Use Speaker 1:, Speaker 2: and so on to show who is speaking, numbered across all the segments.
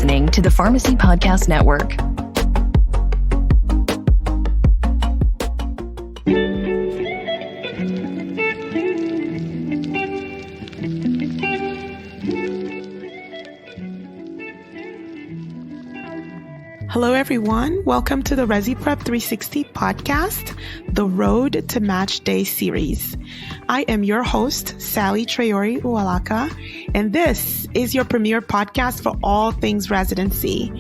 Speaker 1: listening to the Pharmacy Podcast Network.
Speaker 2: Hello, everyone. Welcome to the Resi Prep 360 podcast, the Road to Match Day series. I am your host, Sally Traore Ualaka, and this is your premier podcast for all things residency.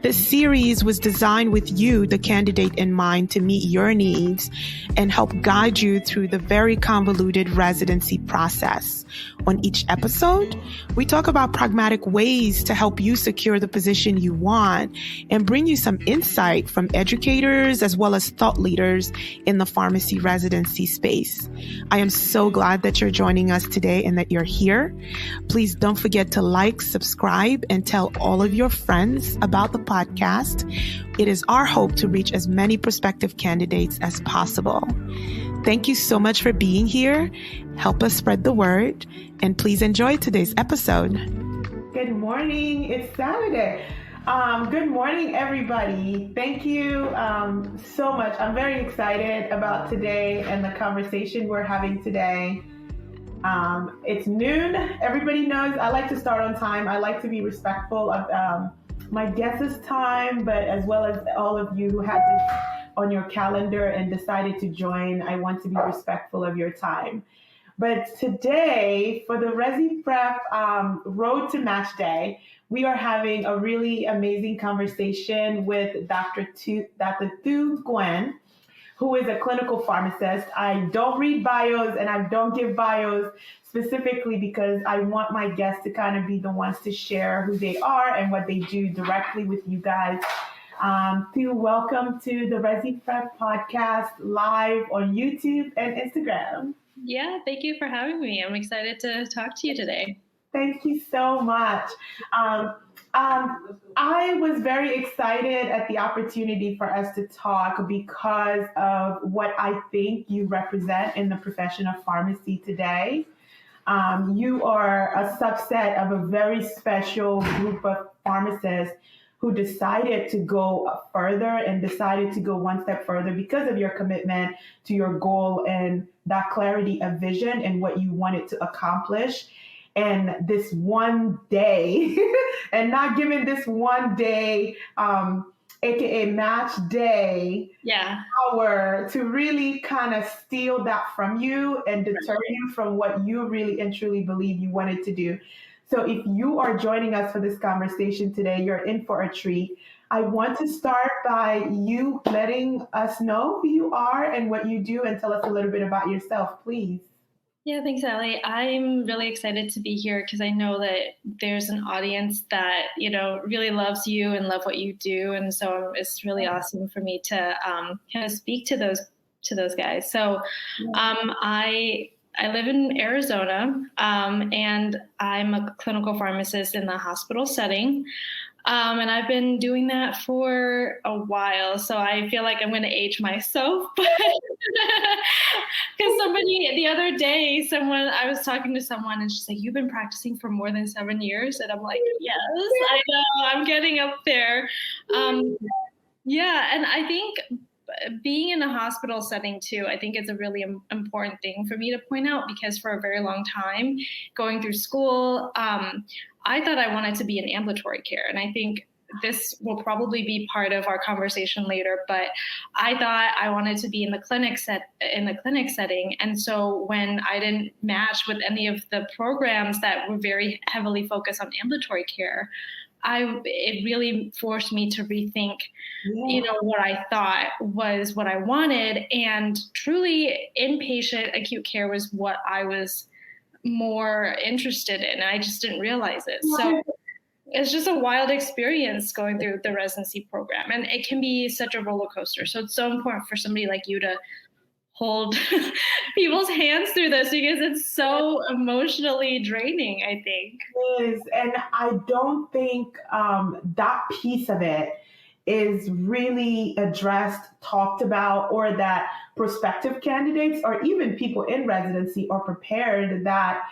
Speaker 2: This series was designed with you, the candidate, in mind to meet your needs and help guide you through the very convoluted residency process. On each episode, we talk about pragmatic ways to help you secure the position you want and bring you some insight from educators as well as thought leaders in the pharmacy residency space. I am so glad that you're joining us today and that you're here. Please don't forget to like, subscribe, and tell all of your friends about the podcast. It is our hope to reach as many prospective candidates as possible. Thank you so much for being here. Help us spread the word, and please enjoy today's episode. Good morning. It's Saturday. Good morning, everybody. Thank you so much. I'm very excited about today and the conversation we're having today. It's noon. Everybody knows I like to start on time. I like to be respectful of my guest's time, but as well as all of you who had this on your calendar and decided to join, I want to be respectful of your time. But today, for the Resi Prep Road to Match Day, we are having a really amazing conversation with Dr. Thu Nguyen, who is a clinical pharmacist. I don't read bios and I don't give bios specifically because I want my guests to kind of be the ones to share who they are and what they do directly with you guys. Thu, welcome to the Resi Prep podcast live on YouTube and Instagram.
Speaker 3: Yeah, thank you for having me. I'm excited to talk to you today.
Speaker 2: Thank you so much. I was very excited at the opportunity for us to talk because of what I think you represent in the profession of pharmacy today. You are a subset of a very special group of pharmacists who decided to go further and decided to go one step further because of your commitment to your goal and that clarity of vision and what you wanted to accomplish. And this one day, and not given this one day, AKA match day, power to really kind of steal that from you and deter you from what you really and truly believe you wanted to do. So if you are joining us for this conversation today, you're in for a treat. I want to start by you letting us know who you are and what you do and tell us a little bit about yourself, please.
Speaker 3: Yeah, thanks, Allie. I'm really excited to be here because I know that there's an audience that, really loves you and love what you do. And so it's really awesome for me to kind of speak to those guys. So I live in Arizona, and I'm a clinical pharmacist in the hospital setting. And I've been doing that for a while. So I feel like I'm going to age myself. Because the other day, I was talking to someone and she's like, "You've been practicing for more than 7 years." And I'm like, yes, I know, I'm getting up there. And I think being in a hospital setting too, I think it's a really important thing for me to point out because for a very long time going through school, I thought I wanted to be in ambulatory care. And I think this will probably be part of our conversation later, but I thought I wanted to be in the clinic setting. And so when I didn't match with any of the programs that were very heavily focused on ambulatory care, it really forced me to rethink, what I thought was what I wanted. And truly inpatient acute care was what I was more interested in. I just didn't realize it. So it's just a wild experience going through the residency program. And it can be such a roller coaster. So it's so important for somebody like you to hold people's hands through this because it's so emotionally draining, I think.
Speaker 2: It is. And I don't think that piece of it is really addressed, talked about, or that prospective candidates or even people in residency are prepared that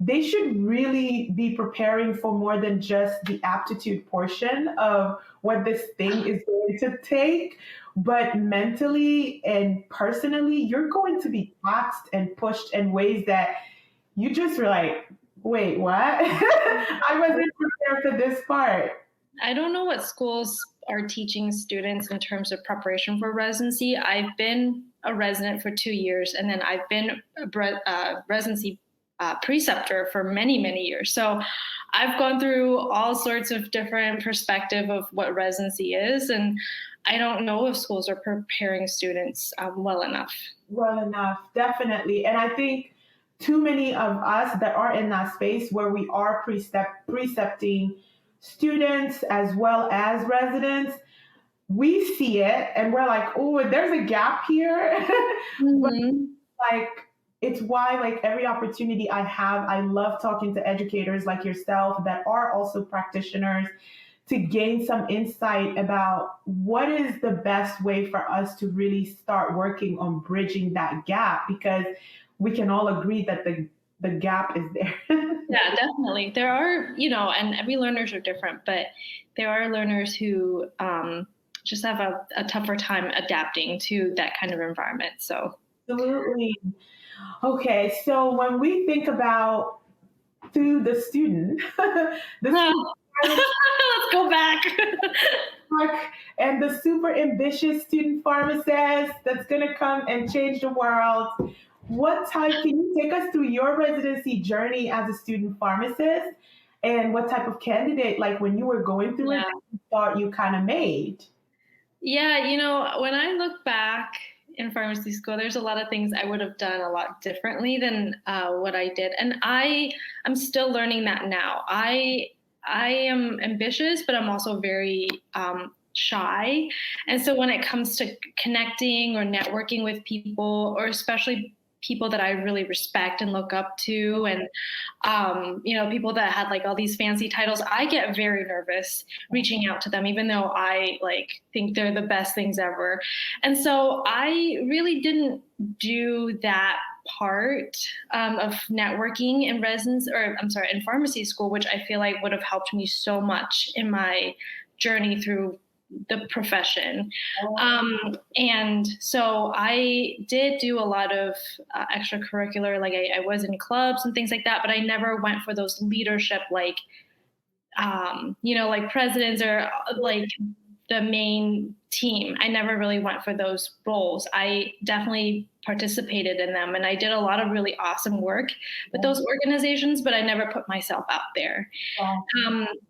Speaker 2: they should really be preparing for more than just the aptitude portion of what this thing is going to take, but mentally and personally, you're going to be taxed and pushed in ways that you just were like, wait, what? I wasn't prepared for this part.
Speaker 3: I don't know what schools are teaching students in terms of preparation for residency. I've been a resident for 2 years, and then I've been a residency preceptor for many, many years. So I've gone through all sorts of different perspective of what residency is, and I don't know if schools are preparing students well enough.
Speaker 2: Well enough, definitely. And I think too many of us that are in that space where we are precepting students as well as residents, we see it and we're like, oh, there's a gap here. But like, it's why like every opportunity I have, I love talking to educators like yourself that are also practitioners to gain some insight about what is the best way for us to really start working on bridging that gap, because we can all agree that the gap is there.
Speaker 3: Yeah, definitely. There are, and every learners are different, but there are learners who just have a tougher time adapting to that kind of environment. So
Speaker 2: Absolutely. Okay, so when we think about through the student,
Speaker 3: let's go back.
Speaker 2: And the super ambitious student pharmacist that's going to come and change the world. Can you take us through your residency journey as a student pharmacist, and what type of candidate, like when you were going through it, you thought you kind of made?
Speaker 3: Yeah, when I look back in pharmacy school, there's a lot of things I would have done a lot differently than what I did. And I'm still learning that now. I am ambitious, but I'm also very shy. And so when it comes to connecting or networking with people, or especially people that I really respect and look up to, and people that had like all these fancy titles, I get very nervous reaching out to them, even though I think they're the best things ever. And so I really didn't do that part of networking in in pharmacy school, which I feel like would have helped me so much in my journey through the profession. And so I did do a lot of extracurricular, like I was in clubs and things like that, but I never went for those leadership, like presidents or like the main team. I never really went for those roles. I definitely participated in them, and I did a lot of really awesome work with those organizations, but I never put myself out there.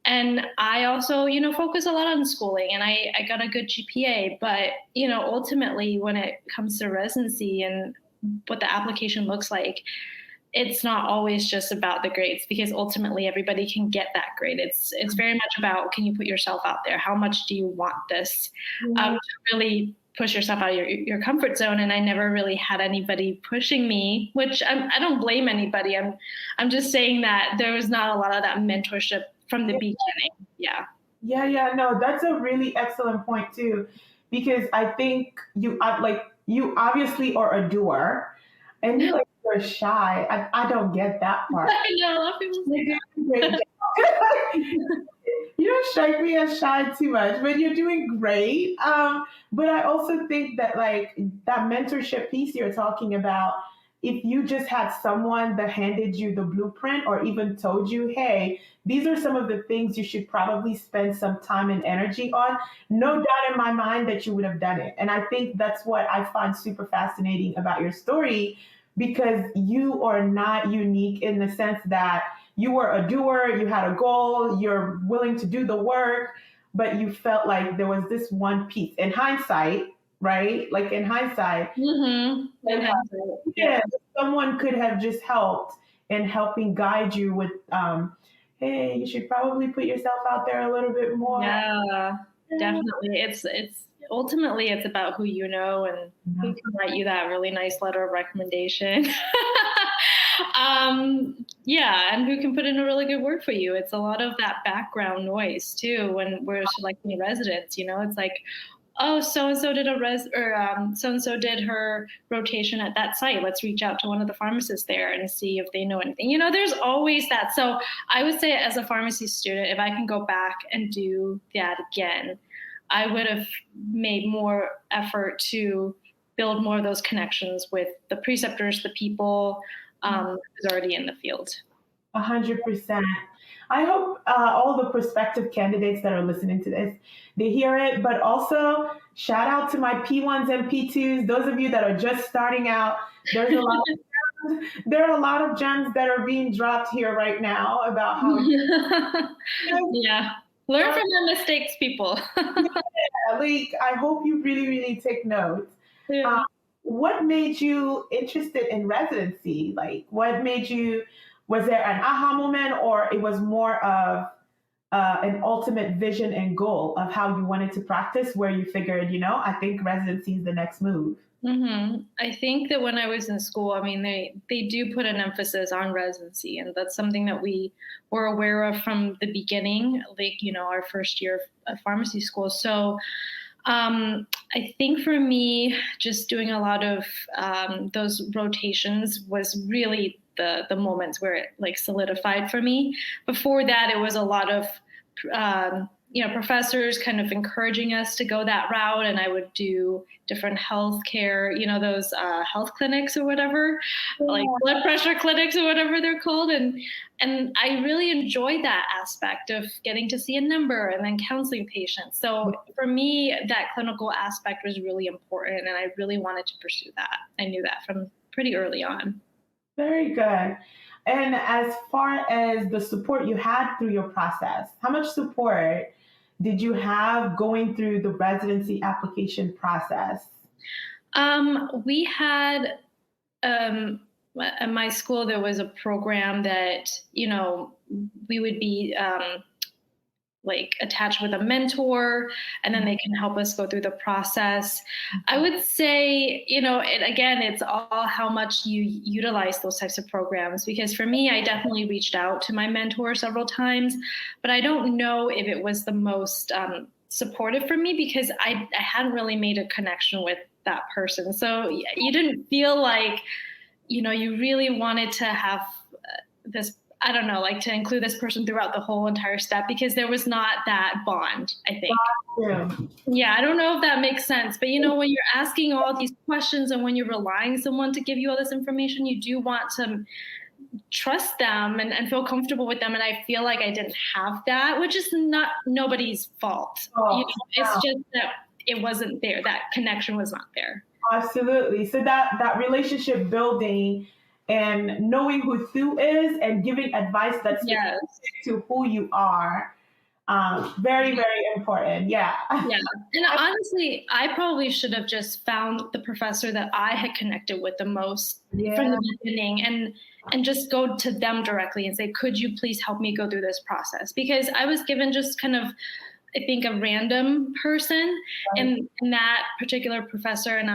Speaker 3: And I also, focus a lot on schooling, and I got a good GPA, but, ultimately when it comes to residency and what the application looks like, it's not always just about the grades, because ultimately everybody can get that grade. It's very much about, can you put yourself out there? How much do you want this? To really push yourself out of your comfort zone. And I never really had anybody pushing me, which I don't blame anybody. I'm just saying that there was not a lot of that mentorship from the beginning. Yeah.
Speaker 2: Yeah. No, that's a really excellent point too, because I think you obviously are a doer, and you're shy. I don't get that part.
Speaker 3: I know, a lot of people say that.
Speaker 2: You don't strike me as shy too much, but you're doing great. But I also think that that mentorship piece you're talking about, if you just had someone that handed you the blueprint or even told you, hey, these are some of the things you should probably spend some time and energy on, no doubt in my mind that you would have done it. And I think that's what I find super fascinating about your story, because you are not unique in the sense that you were a doer, you had a goal, you're willing to do the work, but you felt like there was this one piece. In hindsight, right? Like in hindsight, someone could have just helped in helping guide you with, hey, you should probably put yourself out there a little bit more.
Speaker 3: Yeah, definitely. It's ultimately it's about who you know and who can write you that really nice letter of recommendation. And who can put in a really good word for you. It's a lot of that background noise too when we're selecting residents. It's like, oh, so and so did so and so did her rotation at that site. Let's reach out to one of the pharmacists there and see if they know anything. There's always that. So I would say, as a pharmacy student, if I can go back and do that again, I would have made more effort to build more of those connections with the preceptors, the people who's already in the field.
Speaker 2: 100%. I hope all the prospective candidates that are listening to this, they hear it, but also shout out to my P1s and P2s, those of you that are just starting out. There are a lot of gems that are being dropped here right now about how
Speaker 3: yeah. Learn from your mistakes, people.
Speaker 2: Yeah, like, I hope you really, really take notes.
Speaker 3: Yeah.
Speaker 2: What made you interested in residency? Like, was there an aha moment, or it was more of an ultimate vision and goal of how you wanted to practice, where you figured, I think residency is the next move?
Speaker 3: I think that when I was in school, I mean, they do put an emphasis on residency, and that's something that we were aware of from the beginning, like, our first year of pharmacy school. So I think for me, just doing a lot of those rotations was really the moments where it like solidified for me. Before that, it was a lot of professors kind of encouraging us to go that route, and I would do different healthcare, those health clinics or whatever, like blood pressure clinics or whatever they're called, and I really enjoyed that aspect of getting to see a number and then counseling patients. So for me, that clinical aspect was really important, and I really wanted to pursue that. I knew that from pretty early on.
Speaker 2: Very good. And as far as the support you had through your process, how much support did you have going through the residency application process?
Speaker 3: We had, at my school, there was a program that, we would be like attached with a mentor, and then they can help us go through the process. I would say, it's all how much you utilize those types of programs. Because for me, I definitely reached out to my mentor several times, but I don't know if it was the most supportive for me, because I hadn't really made a connection with that person. So you didn't feel like, you really wanted to have this, I don't know, like to include this person throughout the whole entire step, because there was not that bond, I think. Yeah, I don't know if that makes sense. But, when you're asking all these questions and when you're relying on someone to give you all this information, you do want to trust them and feel comfortable with them. And I feel like I didn't have that, which is not nobody's fault. It's just that it wasn't there. That connection was not there.
Speaker 2: Absolutely. So that relationship building and knowing who Thu is and giving advice that's specific to who you are. Very, very important. Yeah.
Speaker 3: Yeah. And honestly, I probably should have just found the professor that I had connected with the most from the beginning and just go to them directly and say, could you please help me go through this process? Because I was given just kind of, I think, a random person, and that particular professor and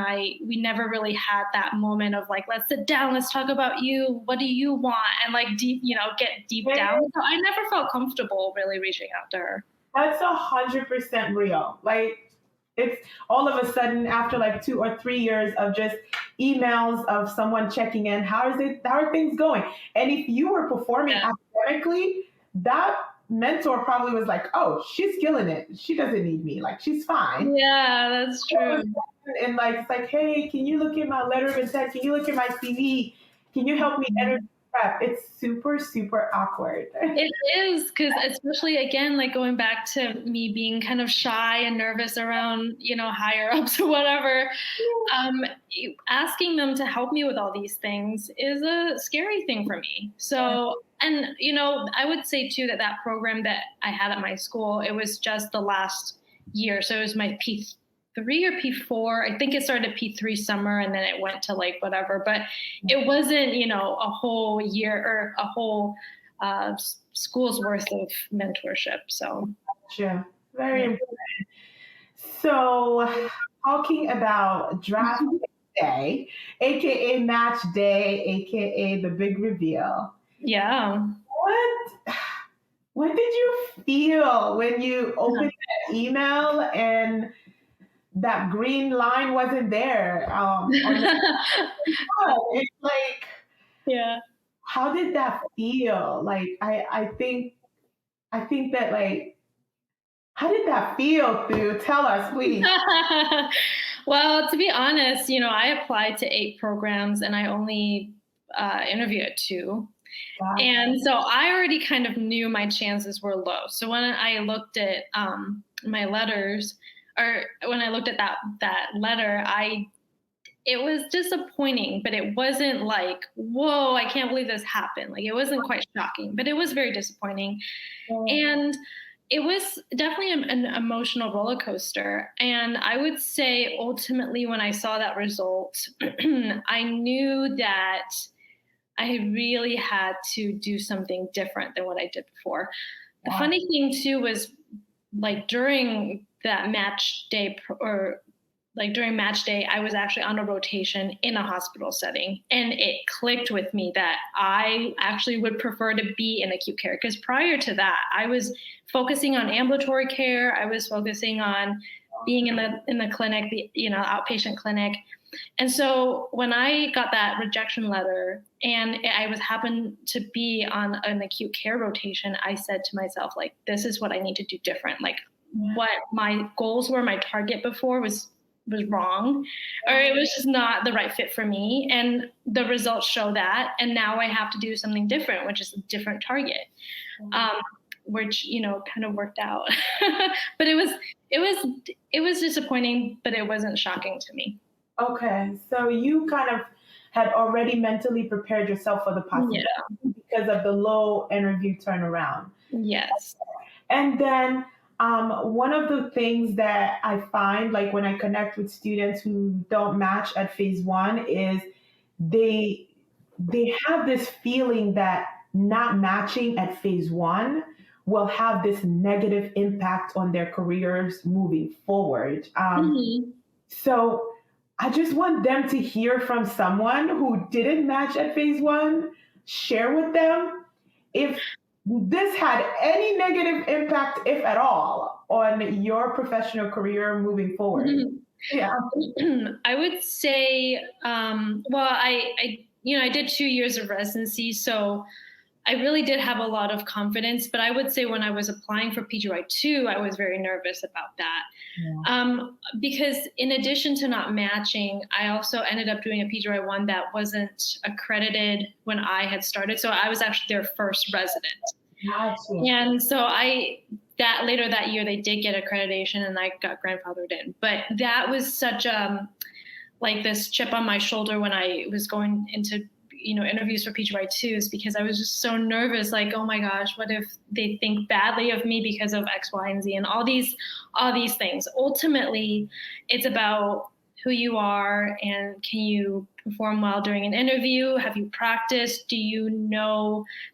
Speaker 3: we never really had that moment of like, let's sit down, let's talk about you. What do you want? And like deep, get deep down. So I never felt comfortable really reaching out to her.
Speaker 2: That's 100% real. Like, it's all of a sudden after like 2 or 3 years of just emails of someone checking in, how are things going? And if you were performing academically, that mentor probably was like, oh, she's killing it. She doesn't need me. Like, she's fine.
Speaker 3: Yeah, that's true.
Speaker 2: And like, it's like, hey, can you look at my letter of intent? Can you look at my CV? Can you help me enter prep? It's super, super awkward.
Speaker 3: It is, because especially, again, like going back to me being kind of shy and nervous around, higher ups or whatever, asking them to help me with all these things is a scary thing for me. So, and, I would say too that program that I had at my school, it was just the last year. So it was my P3 or P4. I think it started P3 summer and then it went to like whatever, but it wasn't, a whole year or a whole school's worth of mentorship. So
Speaker 2: sure. Very important. So talking about draft day, aka match day, aka the big reveal.
Speaker 3: Yeah.
Speaker 2: What did you feel when you opened that email and that green line wasn't there. It's like,
Speaker 3: Yeah.
Speaker 2: how did that feel? Like, I think that, like, how did that feel, Thu? Tell us, please.
Speaker 3: Well, to be honest, I applied to 8 programs and I only interviewed at 2.
Speaker 2: Gotcha.
Speaker 3: And so I already kind of knew my chances were low. So when I looked at my letters, or when I looked at that letter, it was disappointing, but it wasn't like, whoa, I can't believe this happened. Like, it wasn't quite shocking, but it was very disappointing. And it was definitely an emotional roller coaster. And I would say ultimately, when I saw that result, I knew that I really had to do something different than what I did before. The funny thing too was, like, during that match day during match day, I was actually on a rotation in a hospital setting, and it clicked with me that I actually would prefer to be in acute care, because prior to that, I was focusing on ambulatory care. I was focusing on being in the clinic, the outpatient clinic. And so when I got that rejection letter and I happened to be on an acute care rotation, I said to myself, like, this is what I need to do different. Like, what my goals were, my target before was wrong, or it was just not the right fit for me. And the results show that. And now I have to do something different, which is a different target, which, kind of worked out. But it was disappointing, but it wasn't shocking to me.
Speaker 2: Okay, so you kind of had already mentally prepared yourself for the possibility because of the low interview turnaround.
Speaker 3: Yes.
Speaker 2: And then one of the things that I find, like, when I connect with students who don't match at phase 1, is they have this feeling that not matching at phase 1 will have this negative impact on their careers moving forward. So I just want them to hear from someone who didn't match at phase 1, share with them if this had any negative impact, if at all, on your professional career moving forward. Yeah.
Speaker 3: I would say, well, I did 2 years of residency, so I really did have a lot of confidence. But I would say when I was applying for PGY2, I was very nervous about that. Because in addition to not matching, I also ended up doing a PGY1 that wasn't accredited when I had started. So I was actually their first resident.
Speaker 2: Gotcha.
Speaker 3: And so later that year, they did get accreditation and I got grandfathered in. But that was such like this chip on my shoulder when I was going into interviews for PGY2s, because I was just so nervous, like, oh my gosh, what if they think badly of me because of X, Y, and Z, and all these things. Ultimately, it's about who you are and can you perform well during an interview? Have you practiced? Do you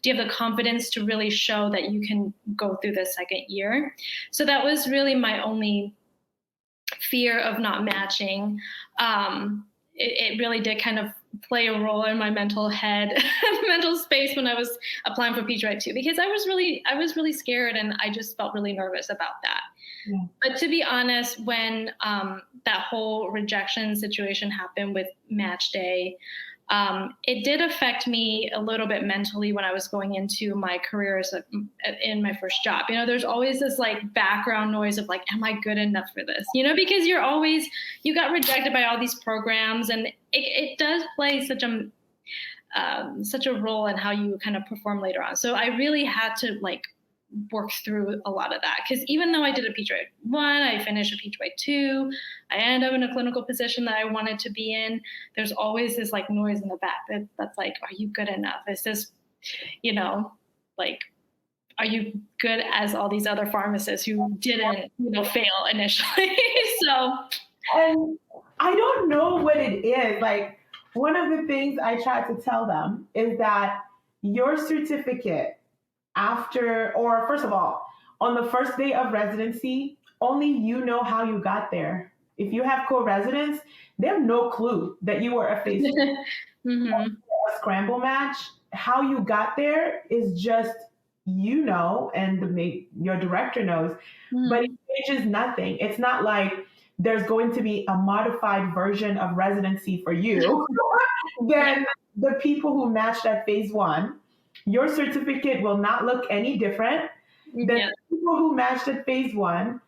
Speaker 3: have the confidence to really show that you can go through the second year? So that was really my only fear of not matching. It really did kind of play a role in my mental space when I was applying for PGY2, because I was really scared and I just felt really nervous about that. Yeah. But to be honest, when that whole rejection situation happened with match day, it did affect me a little bit mentally when I was going into my career in my first job. There's always this like background noise of like, am I good enough for this? Because you got rejected by all these programs, and it does play such a role in how you kind of perform later on. So I really had to like work through a lot of that, because even though I did a PGY1, I finished a PGY2, I ended up in a clinical position that I wanted to be in, there's always this like noise in the back that's like, are you good enough? Is this, like, are you good as all these other pharmacists who didn't, fail initially? So,
Speaker 2: and I don't know what it is. Like, one of the things I try to tell them is that your certificate first of all, on the first day of residency, only you know how you got there. If you have co-residents, they have no clue that you were a phase a scramble match. How you got there is just, and your director knows, but it changes nothing. It's not like there's going to be a modified version of residency for you than the people who matched at phase one. Your certificate will not look any different than the people who matched at phase one.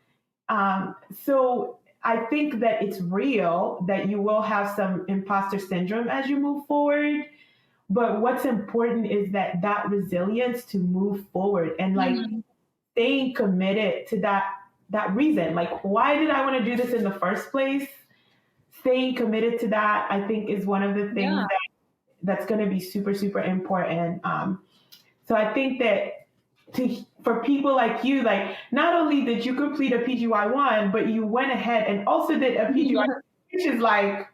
Speaker 2: So I think that it's real that you will have some imposter syndrome as you move forward. But what's important is that resilience to move forward and like staying committed to that reason. Like, why did I want to do this in the first place? Staying committed to that, I think, is one of the things that's going to be super, super important. So I think that for people like you, like not only did you complete a PGY1, but you went ahead and also did a PGY, which is like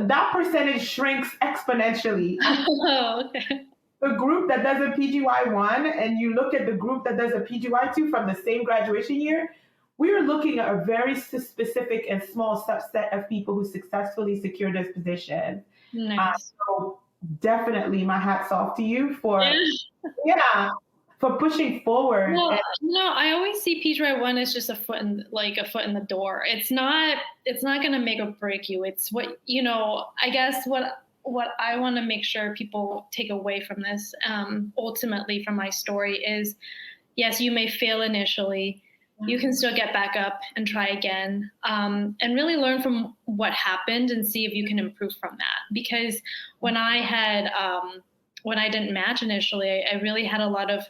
Speaker 2: that percentage shrinks exponentially.
Speaker 3: Oh, okay.
Speaker 2: The group that does a PGY1 and you look at the group that does a PGY2 from the same graduation year, we are looking at a very specific and small subset of people who successfully secured this position.
Speaker 3: Nice.
Speaker 2: So definitely my hat's off to you for for pushing forward.
Speaker 3: Well, I always see PGY1 as just a foot in the door. It's not going to make or break you. It's what, I guess what I want to make sure people take away from this, ultimately from my story is, yes, you may fail initially. You can still get back up and try again, and really learn from what happened and see if you can improve from that. Because when I didn't match initially, I really had a lot of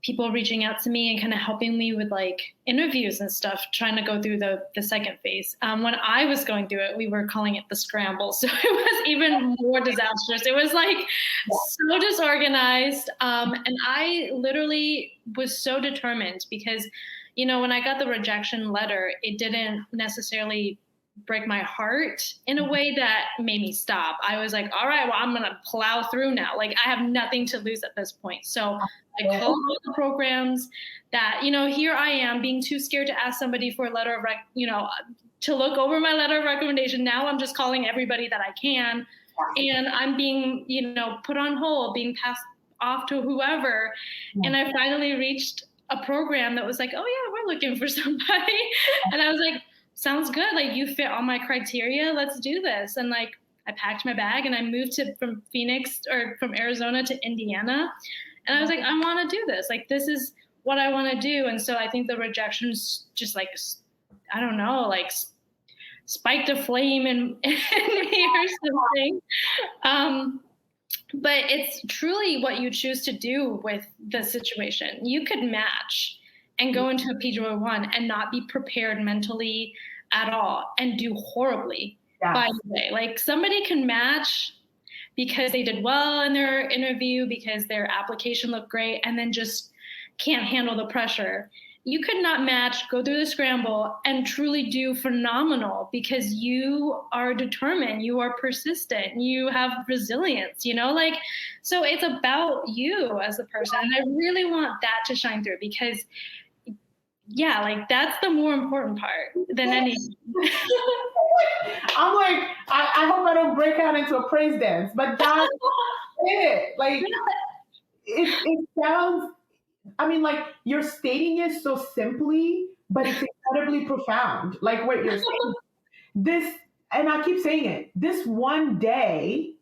Speaker 3: people reaching out to me and kind of helping me with like interviews and stuff, trying to go through the second phase. When I was going through it, we were calling it the scramble. So it was even more disastrous. It was like so disorganized. And I literally was so determined because, when I got the rejection letter, it didn't necessarily break my heart in a way that made me stop. I was like, all right, well, I'm going to plow through now. Like I have nothing to lose at this point. So I called all the programs that, here I am being too scared to ask somebody for a letter of, to look over my letter of recommendation. Now I'm just calling everybody that I can. And I'm being, put on hold, being passed off to whoever. And I finally reached a program that was like, oh yeah, we're looking for somebody. And I was like, sounds good. Like you fit all my criteria. Let's do this. And like, I packed my bag and I moved from Arizona to Indiana. And I was like, I want to do this. Like, this is what I want to do. And so I think the rejections just like, I don't know, like spiked a flame in me or something. But it's truly what you choose to do with the situation. You could match and go into a PGY1 and not be prepared mentally at all and do horribly. By the way, like somebody can match because they did well in their interview, because their application looked great, and then just can't handle the pressure. You could not match, go through the scramble, and truly do phenomenal because you are determined, you are persistent, you have resilience, so it's about you as a person. And I really want that to shine through because, that's the more important part than anything.
Speaker 2: I'm like, I hope I don't break out into a praise dance, but that's it. Like, it sounds, like you're stating it so simply, but it's incredibly profound. Like what you're saying, this, and I keep saying it, this one day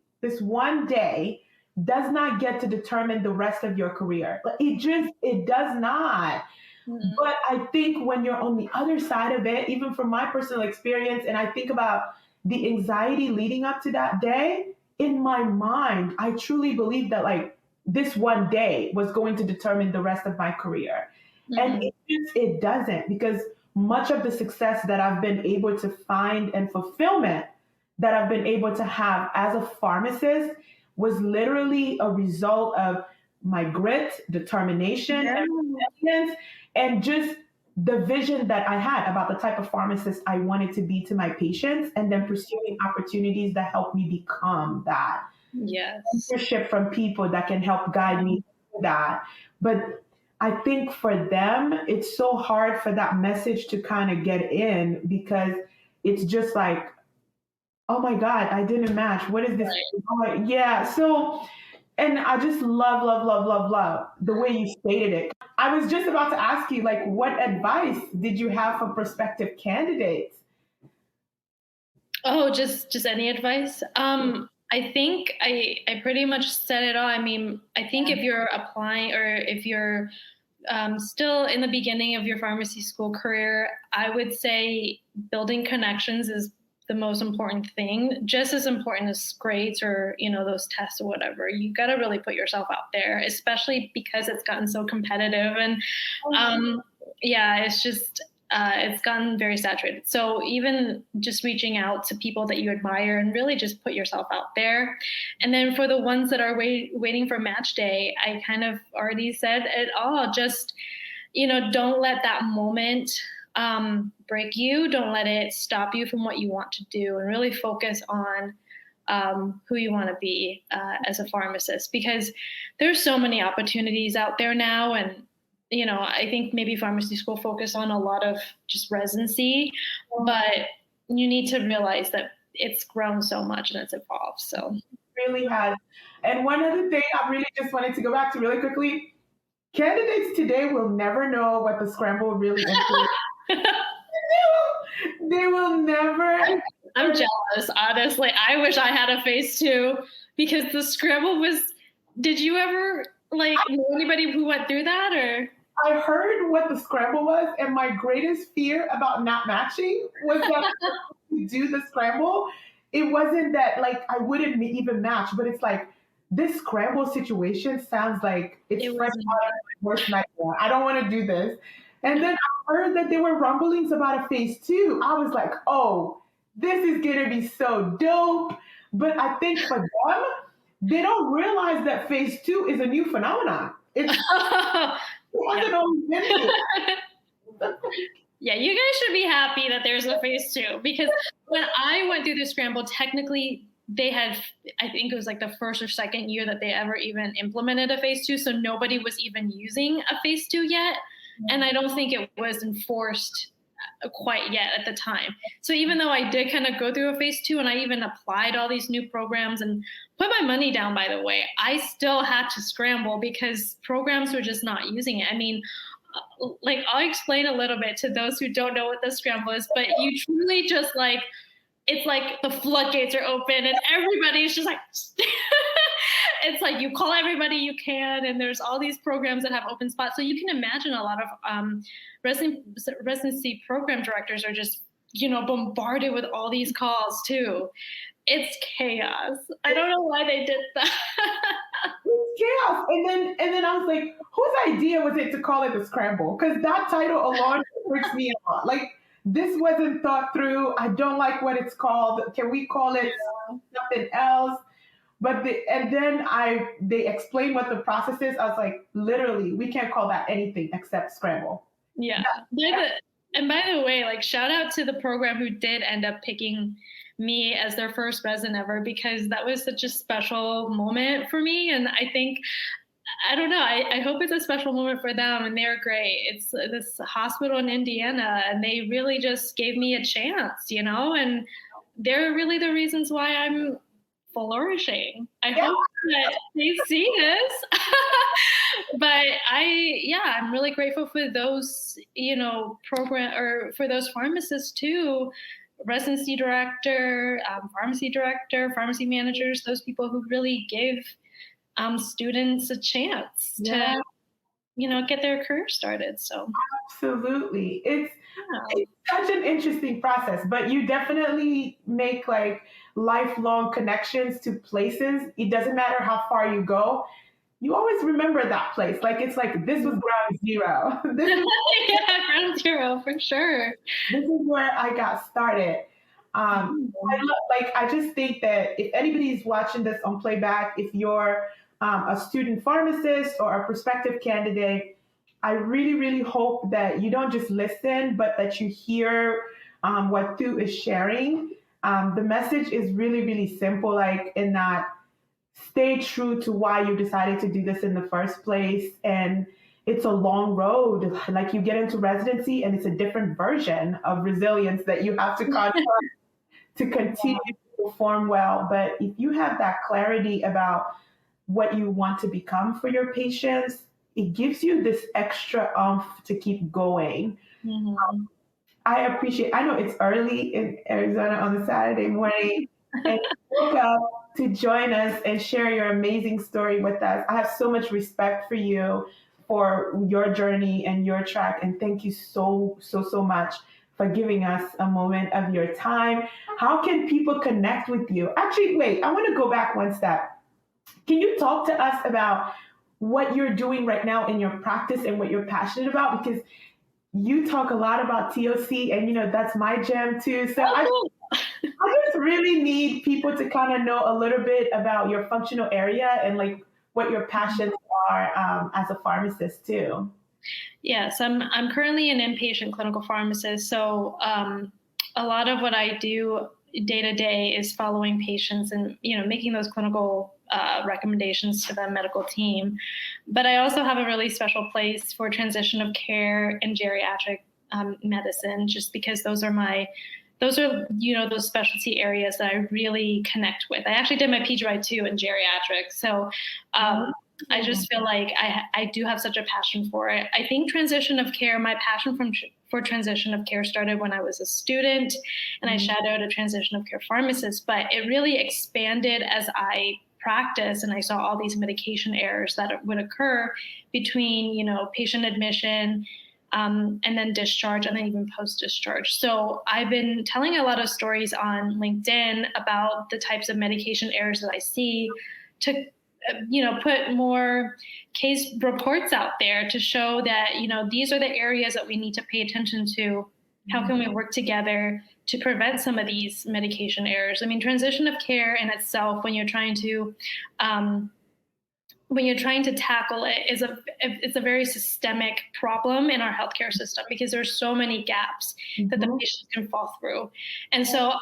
Speaker 2: does not get to determine the rest of your career. It does not. Mm-hmm. But I think when you're on the other side of it, even from my personal experience, and I think about the anxiety leading up to that day, in my mind, I truly believe that like this one day was going to determine the rest of my career. Mm-hmm. And it doesn't, because much of the success that I've been able to find and fulfillment that I've been able to have as a pharmacist was literally a result of my grit, determination, and just the vision that I had about the type of pharmacist I wanted to be to my patients, and then pursuing opportunities that help me become that.
Speaker 3: Yes.
Speaker 2: Mentorship from people that can help guide me through that. But I think for them, it's so hard for that message to kind of get in, because it's just like, oh my God, I didn't match. What is this? Right. Yeah. So, and I just love the way you stated it. I was just about to ask you, like, what advice did you have for prospective candidates?
Speaker 3: Oh, just any advice? I think I pretty much said it all. I mean, I think if you're applying or if you're still in the beginning of your pharmacy school career, I would say building connections is the most important thing, just as important as grades or, those tests or whatever. You got to really put yourself out there, especially because it's gotten so competitive. And yeah, it's gotten very saturated. So even just reaching out to people that you admire and really just put yourself out there. And then for the ones that are waiting for match day, I kind of already said it all. Just, don't let that moment break you. Don't let it stop you from what you want to do, and really focus on who you want to be as a pharmacist, because there's so many opportunities out there now. And I think maybe pharmacy school focus on a lot of just residency, but you need to realize that it's grown so much and it's evolved. So
Speaker 2: It really has. And one other thing I really just wanted to go back to really quickly, candidates today will never know what the scramble really includes. They will never.
Speaker 3: I'm jealous, honestly. I wish I had a phase 2, because the scramble was, did you ever know anybody who went through that? Or
Speaker 2: I heard what the scramble was, and my greatest fear about not matching was that we do the scramble. It wasn't that I wouldn't even match, but it's like this scramble situation sounds like it's fresh out of my worst nightmare. I don't want to do this. And then I heard that there were rumblings about a phase 2. I was like, oh, this is gonna be so dope. But I think for them, they don't realize that phase 2 is a new phenomenon. It's wasn't always been here.
Speaker 3: Yeah, you guys should be happy that there's a phase 2, because when I went through the scramble, technically they had, I think it was like the first or second year that they ever even implemented a phase 2. So nobody was even using a phase 2 yet. And I don't think it was enforced quite yet at the time. So even though I did kind of go through a phase 2 and I even applied all these new programs and put my money down, by the way, I still had to scramble because programs were just not using it. I mean, I'll explain a little bit to those who don't know what the scramble is, but you truly just it's like the floodgates are open and everybody's just like, it's like you call everybody you can, and there's all these programs that have open spots. So you can imagine a lot of residency program directors are just, bombarded with all these calls too. It's chaos. I don't know why they did that.
Speaker 2: It's chaos. And then I was like, whose idea was it to call it the scramble? Because that title alone freaks me out. This wasn't thought through. I don't like what it's called. Can we call it something else? But then they explained what the process is. I was like, literally, we can't call that anything except scramble.
Speaker 3: Yeah. And by the way, shout out to the program who did end up picking me as their first resident ever, because that was such a special moment for me. And I think, I don't know, I hope it's a special moment for them, and they're great. It's this hospital in Indiana, and they really just gave me a chance, and they're really the reasons why I'm flourishing. I hope that they see this. But I'm really grateful for those, program, or for those pharmacists too, residency director, pharmacy director, pharmacy managers, those people who really give students a chance to, get their career started. So
Speaker 2: absolutely, it's such an interesting process. But you definitely make lifelong connections to places. It doesn't matter how far you go. You always remember that place. This was ground zero.
Speaker 3: Ground zero for sure.
Speaker 2: This is where I got started. I just think that if anybody's watching this on playback, if you're a student pharmacist or a prospective candidate, I really, really hope that you don't just listen, but that you hear what Thu is sharing. The message is really, really simple, in that stay true to why you decided to do this in the first place. And it's a long road. You get into residency and it's a different version of resilience that you have to confront to continue to perform well. But if you have that clarity about what you want to become for your patients, it gives you this extra to keep going.
Speaker 3: Mm-hmm.
Speaker 2: I appreciate, I know it's early in Arizona on a Saturday morning, and you woke up to join us and share your amazing story with us. I have so much respect for you, for your journey and your track. And thank you so much for giving us a moment of your time. How can people connect with you? Actually, wait, I want to go back one step. Can you talk to us about what you're doing right now in your practice and what you're passionate about? Because you talk a lot about TOC, and that's my jam too. So I just really need people to kind of know a little bit about your functional area and like what your passions are as a pharmacist too.
Speaker 3: Yes, I'm currently an inpatient clinical pharmacist. So a lot of what I do day to day is following patients and making those clinical recommendations to the medical team. But I also have a really special place for transition of care and geriatric medicine, just because those are those specialty areas that I really connect with. I actually did my PGY too in geriatrics. So I just feel like I do have such a passion for it. I think transition of care, my passion for transition of care started when I was a student and I shadowed a transition of care pharmacist, but it really expanded as I practiced and I saw all these medication errors that would occur between, patient admission and then discharge and then even post-discharge. So I've been telling a lot of stories on LinkedIn about the types of medication errors that I see to put more case reports out there to show that, these are the areas that we need to pay attention to. How can we work together to prevent some of these medication errors? I mean, transition of care in itself, when you're trying to tackle it, it's a very systemic problem in our healthcare system because there's so many gaps that the patients can fall through. And so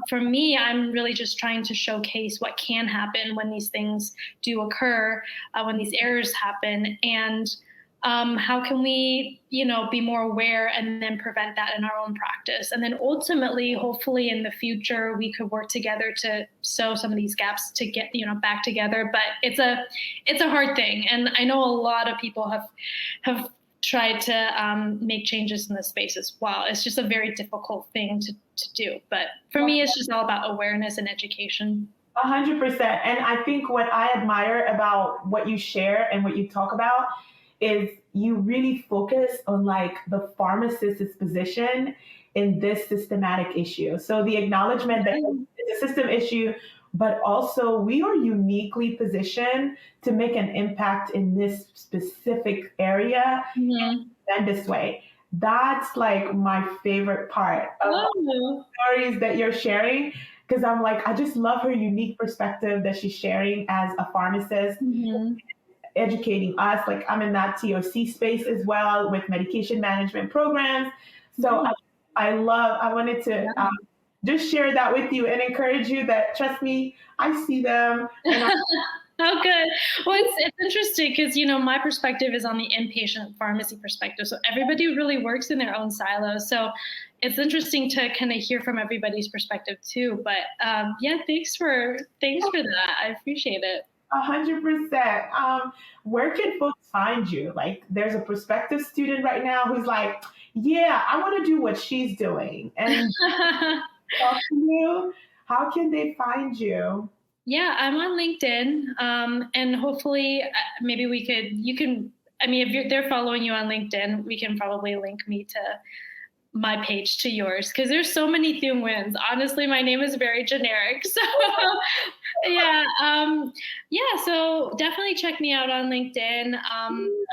Speaker 3: for me, I'm really just trying to showcase what can happen when these things do occur, when these errors happen, and how can we, be more aware and then prevent that in our own practice. And then ultimately, hopefully in the future, we could work together to sew some of these gaps to get, back together. But it's a hard thing. And I know a lot of people have tried to make changes in this space as well. It's just a very difficult thing to do. But for me, it's just all about awareness and education.
Speaker 2: 100%. And I think what I admire about what you share and what you talk about is you really focus on like the pharmacist's position in this systematic issue. So the acknowledgement that it's a system issue, but also we are uniquely positioned to make an impact in this specific area in a tremendous way. That's like my favorite part of the stories that you're sharing, because I'm like, I just love her unique perspective that she's sharing as a pharmacist, educating us. Like I'm in that TOC space as well with medication management programs. So I wanted to just share that with you and encourage you that, trust me, I see them. And
Speaker 3: Oh, good. Well, it's interesting because, my perspective is on the inpatient pharmacy perspective. So everybody really works in their own silos. So it's interesting to kind of hear from everybody's perspective too. But thanks for that. I appreciate it.
Speaker 2: 100%. Where can folks find you? Like there's a prospective student right now who's like, yeah, I want to do what she's doing. And talk to you. How can they find you?
Speaker 3: Yeah, I'm on LinkedIn, and hopefully maybe if they're following you on LinkedIn, we can probably link me to my page to yours because there's so many Thu Nguyen's. Honestly, my name is very generic. So so definitely check me out on LinkedIn.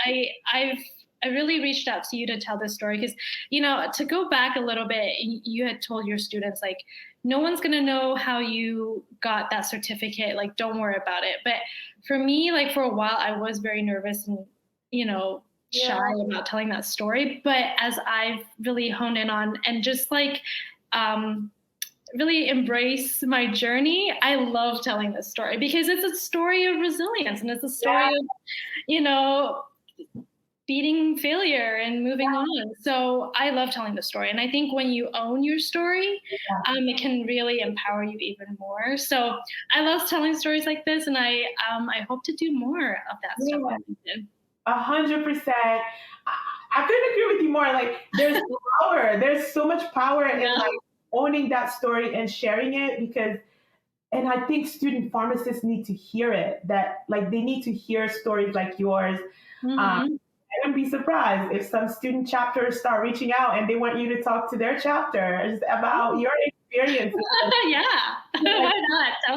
Speaker 3: I really reached out to you to tell this story because, to go back a little bit, you had told your students, like, no one's going to know how you got that certificate. Like, don't worry about it. But for me, like, for a while, I was very nervous and, shy about telling that story. But as I've really honed in on and just like really embrace my journey, I love telling this story because it's a story of resilience and it's a story of, beating failure and moving on. So I love telling the story. And I think when you own your story, it can really empower you even more. So I love telling stories like this. And I hope to do more of that stuff.
Speaker 2: 100%. I couldn't agree with you more. Like, there's power. There's so much power in like owning that story and sharing it because, and I think student pharmacists need to hear it. That like they need to hear stories like yours.
Speaker 3: Mm-hmm.
Speaker 2: I wouldn't be surprised if some student chapters start reaching out and they want you to talk to their chapters about your experiences.
Speaker 3: Yeah, why not? So,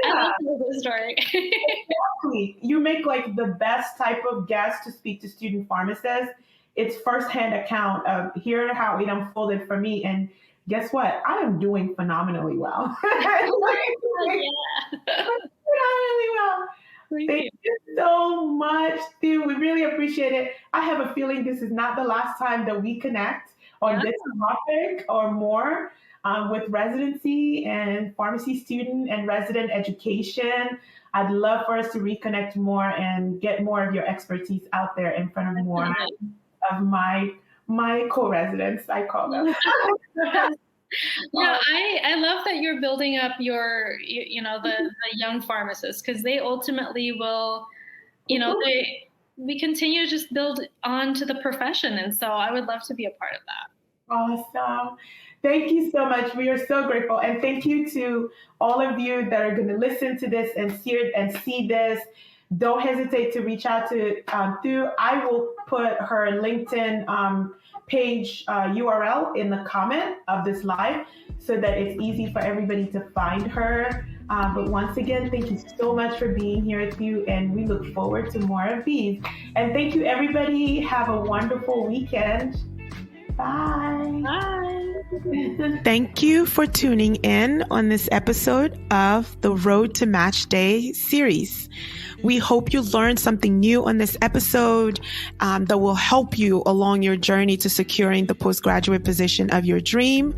Speaker 3: I love to hear this story.
Speaker 2: Exactly. You make like the best type of guest to speak to student pharmacists. It's firsthand account of here how it unfolded for me, and guess what? I am doing phenomenally well. Phenomenally well. Thank you so much, Thu. We really appreciate it. I have a feeling this is not the last time that we connect on this topic or more with residency and pharmacy student and resident education. I'd love for us to reconnect more and get more of your expertise out there in front of more of my co-residents, I call them.
Speaker 3: Yeah, I love that you're building up your, the young pharmacists because they ultimately will, we continue to just build on to the profession. And so I would love to be a part of that.
Speaker 2: Awesome. Thank you so much. We are so grateful. And thank you to all of you that are going to listen to this and see this. Don't hesitate to reach out to Thu. I will put her LinkedIn page URL in the comment of this live so that it's easy for everybody to find her. But once again, thank you so much for being here with you, and we look forward to more of these. And thank you, everybody. Have a wonderful weekend. Bye.
Speaker 3: Bye.
Speaker 2: Thank you for tuning in on this episode of the Road to Match Day series. We hope you learned something new on this episode that will help you along your journey to securing the postgraduate position of your dream.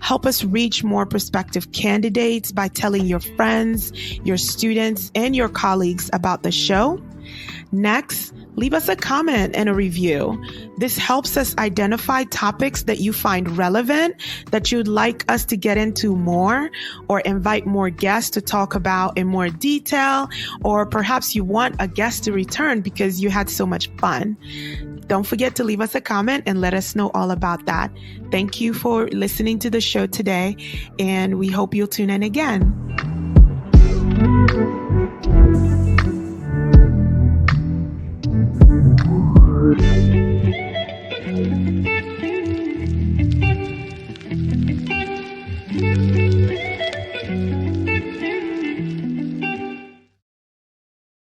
Speaker 2: Help us reach more prospective candidates by telling your friends, your students, and your colleagues about the show. Next, leave us a comment and a review. This helps us identify topics that you find relevant, that you'd like us to get into more, or invite more guests to talk about in more detail, or perhaps you want a guest to return because you had so much fun. Don't forget to leave us a comment and let us know all about that. Thank you for listening to the show today, and we hope you'll tune in again.